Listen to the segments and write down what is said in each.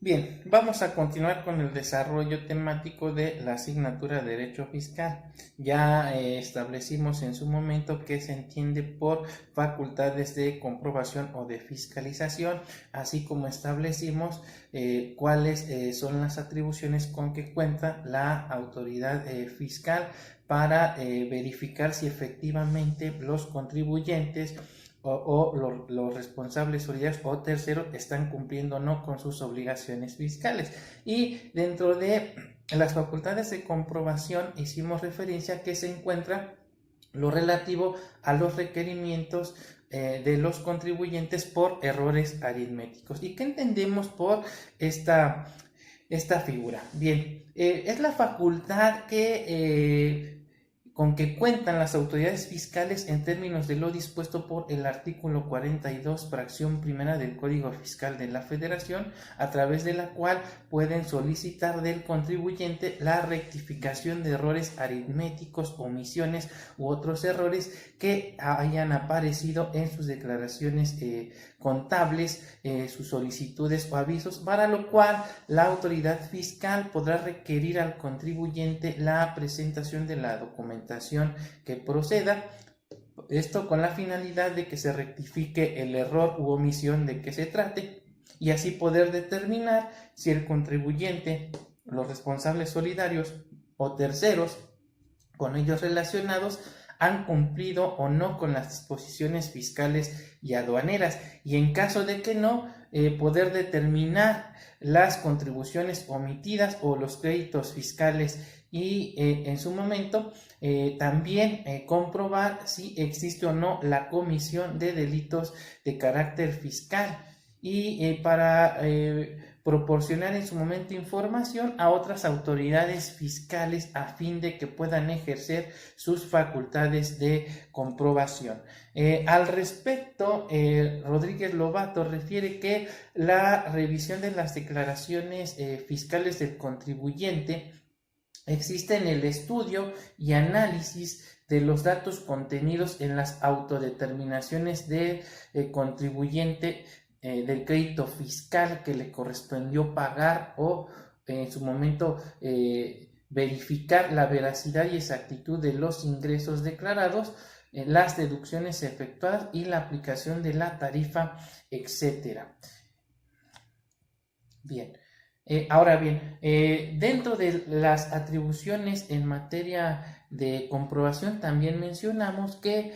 Bien, vamos a continuar con el desarrollo temático de la asignatura de Derecho Fiscal. Ya establecimos en su momento qué se entiende por facultades de comprobación o de fiscalización, así como establecimos cuáles son las atribuciones con que cuenta la autoridad fiscal para verificar si efectivamente los contribuyentes los responsables solidarios o terceros están cumpliendo o no con sus obligaciones fiscales. Y dentro de las facultades de comprobación hicimos referencia a que se encuentra lo relativo a los requerimientos de los contribuyentes por errores aritméticos. ¿Y qué entendemos por esta figura? Bien, es la facultad con que cuentan las autoridades fiscales en términos de lo dispuesto por el artículo 42, fracción primera del Código Fiscal de la Federación, a través de la cual pueden solicitar del contribuyente la rectificación de errores aritméticos, omisiones u otros errores que hayan aparecido en sus declaraciones contables, sus solicitudes o avisos, para lo cual la autoridad fiscal podrá requerir al contribuyente la presentación de la documentación que proceda, esto con la finalidad de que se rectifique el error u omisión de que se trate y así poder determinar si el contribuyente, los responsables solidarios o terceros con ellos relacionados han cumplido o no con las disposiciones fiscales y aduaneras, y en caso de que no, poder determinar las contribuciones omitidas o los créditos fiscales y en su momento también comprobar si existe o no la comisión de delitos de carácter fiscal y para proporcionar en su momento información a otras autoridades fiscales a fin de que puedan ejercer sus facultades de comprobación. Al respecto, Rodríguez Lobato refiere que la revisión de las declaraciones fiscales del contribuyente existe en el estudio y análisis de los datos contenidos en las autodeterminaciones de contribuyente del crédito fiscal que le correspondió pagar o en su momento verificar la veracidad y exactitud de los ingresos declarados, las deducciones efectuadas y la aplicación de la tarifa, etcétera. Bien. Ahora bien, dentro de las atribuciones en materia de comprobación también mencionamos que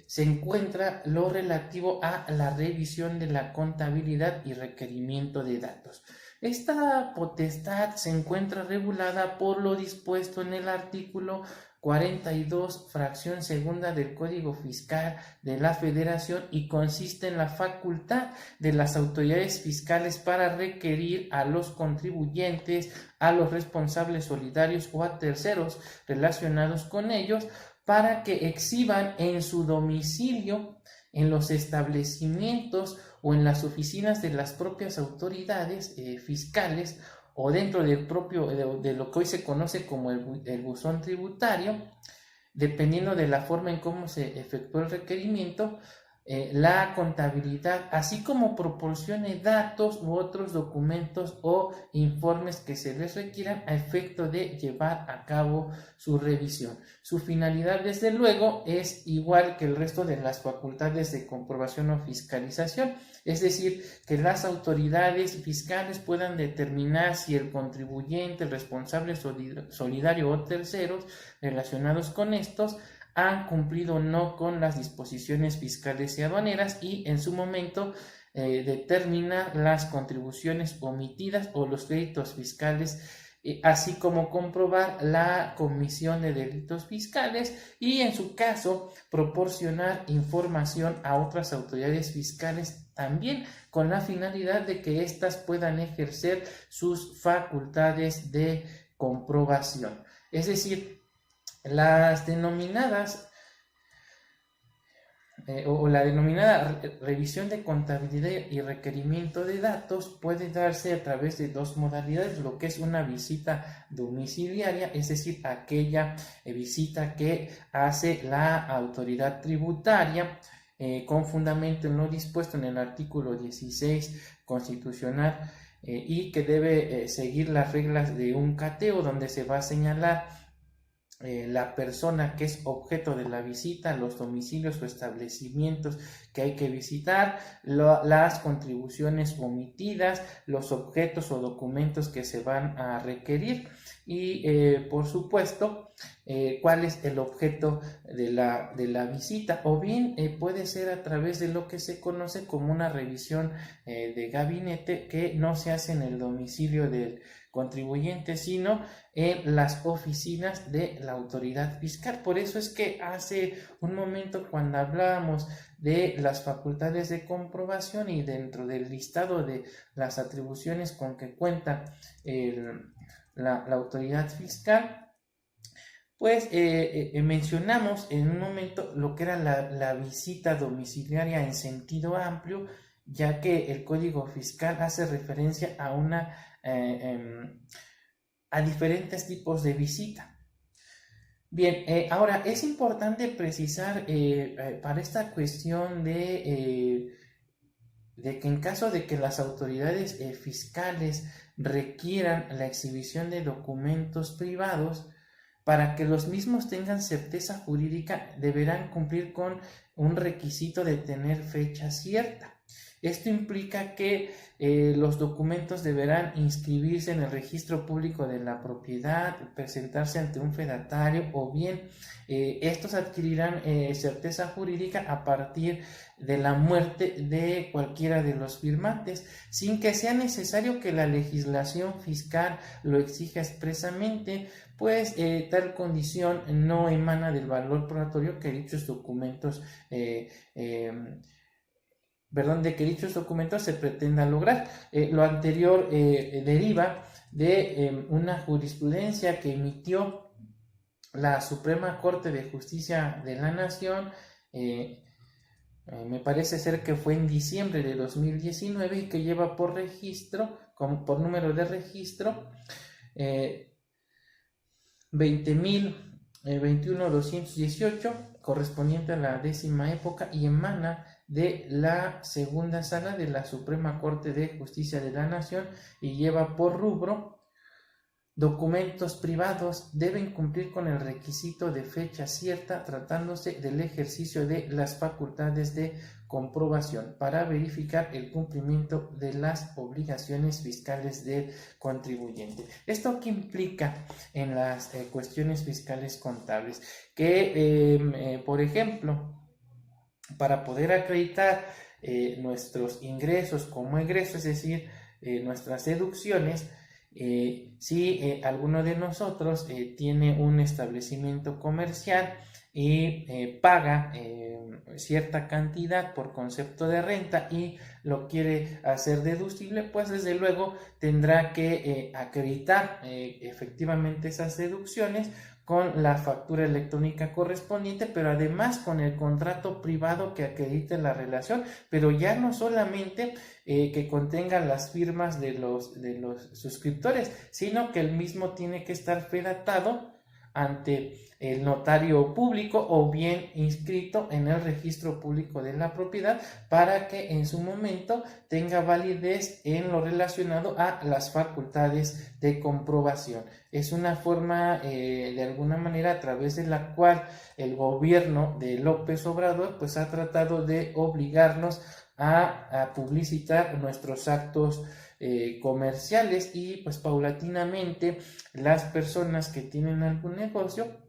se encuentra lo relativo a la revisión de la contabilidad y requerimiento de datos. Esta potestad se encuentra regulada por lo dispuesto en el artículo 42, fracción segunda del Código Fiscal de la Federación y consiste en la facultad de las autoridades fiscales para requerir a los contribuyentes, a los responsables solidarios o a terceros relacionados con ellos para que exhiban en su domicilio, en los establecimientos o en las oficinas de las propias autoridades fiscales o dentro del propio, de lo que hoy se conoce como el buzón tributario, dependiendo de la forma en cómo se efectuó el requerimiento, la contabilidad, así como proporcione datos u otros documentos o informes que se les requieran a efecto de llevar a cabo su revisión. Su finalidad, desde luego, es igual que el resto de las facultades de comprobación o fiscalización, es decir, que las autoridades fiscales puedan determinar si el contribuyente, el responsable solidario o terceros relacionados con estos han cumplido o no con las disposiciones fiscales y aduaneras y en su momento determinar las contribuciones omitidas o los créditos fiscales, así como comprobar la comisión de delitos fiscales y en su caso proporcionar información a otras autoridades fiscales también con la finalidad de que éstas puedan ejercer sus facultades de comprobación. Es decir, las denominadas o la denominada revisión de contabilidad y requerimiento de datos puede darse a través de dos modalidades, lo que es una visita domiciliaria, es decir, aquella visita que hace la autoridad tributaria con fundamento en lo dispuesto en el artículo 16 constitucional y que debe seguir las reglas de un cateo, donde se va a señalar la persona que es objeto de la visita, los domicilios o establecimientos que hay que visitar, las contribuciones omitidas, los objetos o documentos que se van a requerir y por supuesto cuál es el objeto de la visita, o bien puede ser a través de lo que se conoce como una revisión de gabinete, que no se hace en el domicilio del contribuyente, sino en las oficinas de la autoridad fiscal. Por eso es que hace un momento, cuando hablábamos de las facultades de comprobación y dentro del listado de las atribuciones con que cuenta la autoridad fiscal, pues mencionamos en un momento lo que era la visita domiciliaria en sentido amplio, ya que el Código Fiscal hace referencia a diferentes tipos de visita. Bien, ahora es importante precisar para esta cuestión de que en caso de que las autoridades fiscales requieran la exhibición de documentos privados, para que los mismos tengan certeza jurídica, deberán cumplir con un requisito de tener fecha cierta. Esto implica que los documentos deberán inscribirse en el registro público de la propiedad, presentarse ante un fedatario, o bien estos adquirirán certeza jurídica a partir de la muerte de cualquiera de los firmantes, sin que sea necesario que la legislación fiscal lo exija expresamente, pues tal condición no emana del valor probatorio que dichos documentos de que dichos documentos se pretenda lograr. Lo anterior deriva de una jurisprudencia que emitió la Suprema Corte de Justicia de la Nación, me parece ser que fue en diciembre de 2019, y que lleva por número de registro 20.021.218, correspondiente a la 10ª época, y emana de la segunda sala de la Suprema Corte de Justicia de la Nación, y lleva por rubro: documentos privados deben cumplir con el requisito de fecha cierta, tratándose del ejercicio de las facultades de comprobación para verificar el cumplimiento de las obligaciones fiscales del contribuyente. ¿Esto qué implica en las cuestiones fiscales contables? Que, por ejemplo, para poder acreditar nuestros ingresos como egresos, es decir, nuestras deducciones, si alguno de nosotros tiene un establecimiento comercial y paga cierta cantidad por concepto de renta y lo quiere hacer deducible, pues desde luego tendrá que acreditar efectivamente esas deducciones con la factura electrónica correspondiente, pero además con el contrato privado que acredite la relación, pero ya no solamente que contenga las firmas de los suscriptores, sino que el mismo tiene que estar fedatado ante el notario público o bien inscrito en el registro público de la propiedad, para que en su momento tenga validez en lo relacionado a las facultades de comprobación. Es una forma de alguna manera a través de la cual el gobierno de López Obrador pues ha tratado de obligarnos a publicitar nuestros actos comerciales, y pues paulatinamente las personas que tienen algún negocio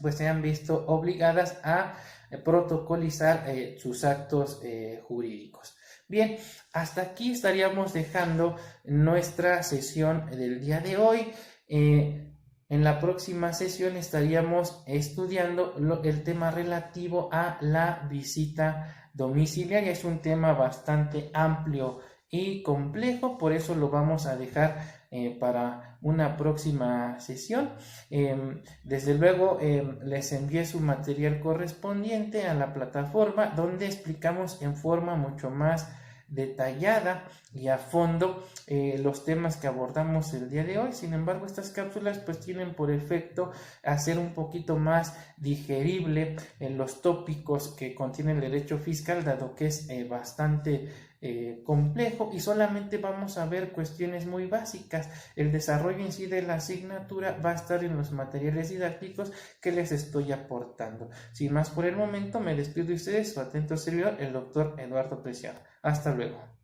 pues se han visto obligadas a protocolizar sus actos jurídicos. Bien, hasta aquí estaríamos dejando nuestra sesión del día de hoy. En la próxima sesión estaríamos estudiando el tema relativo a la visita domiciliaria. Es un tema bastante amplio y complejo, por eso lo vamos a dejar para una próxima sesión. Desde luego les envié su material correspondiente a la plataforma, donde explicamos en forma mucho más detallada y a fondo los temas que abordamos el día de hoy. Sin embargo, estas cápsulas pues tienen por efecto hacer un poquito más digerible los tópicos que contiene el derecho fiscal, dado que es bastante complejo y solamente vamos a ver cuestiones muy básicas. El desarrollo en sí de la asignatura va a estar en los materiales didácticos que les estoy aportando. Sin más por el momento, me despido de ustedes, su atento servidor, el doctor Eduardo Preciado. Hasta luego.